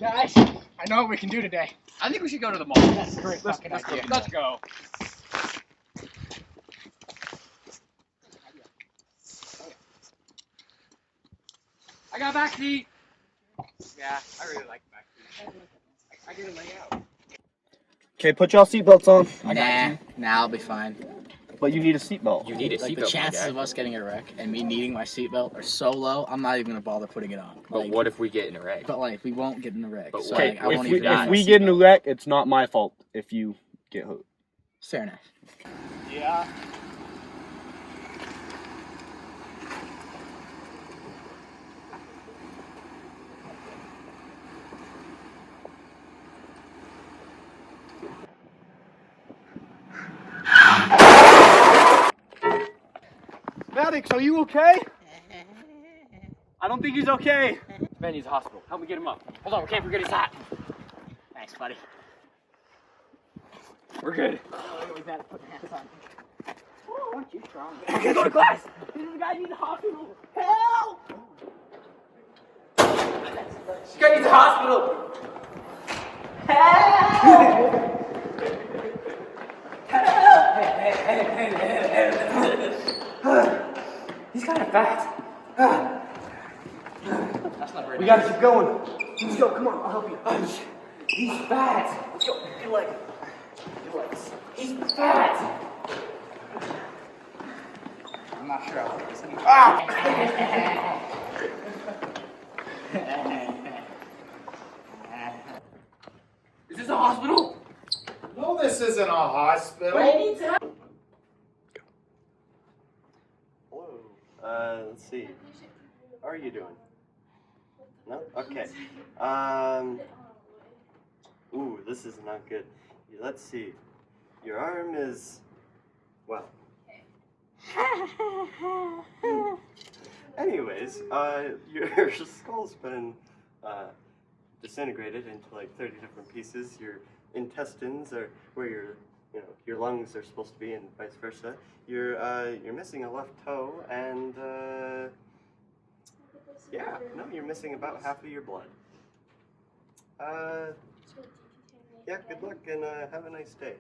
Guys, I know what we can do today. I think we should go to the mall. That's a great fucking idea. Let's go. I got a back seat. Yeah, I really like the back seat. I get to lay out. Okay, put y'all seatbelts on. Nah, I'll be fine. But you need a seatbelt. You need a Like, seatbelt. the chances of us getting a wreck and me needing my seatbelt are so low, I'm not even gonna bother putting it on. But Like, what if we get in a wreck? But like, we won't get in a wreck. But So, okay, like, I won't If we, even. if we get in a wreck, it's not my fault if you get hurt. Fair enough. Yeah. Maddox, are you okay? I don't think he's okay. Ben needs a hospital. Help me get him up. Hold on, we can't forget his hat. Thanks, buddy. We're good. We better put hands on. Aren't you strong? Okay, go to class. This guy needs a hospital. Help! This guy needs a hospital. He's kind of fat. That's not very We gotta keep going. Let's go. Come on, I'll help you. He's fat. Let's go. Your leg. Your legs. He's fat. I'm not sure how this is. Is this a hospital? No, this isn't a hospital. Hello. Let's see. How are you doing? No? Okay. Ooh, this is not good. Let's see. Your arm is, well. Anyways, your skull's been disintegrated into like 30 different pieces. Your intestines are where your lungs are supposed to be, and vice versa. You're missing a left toe, and yeah, no, you're missing about half of your blood. Yeah, good luck and have a nice day.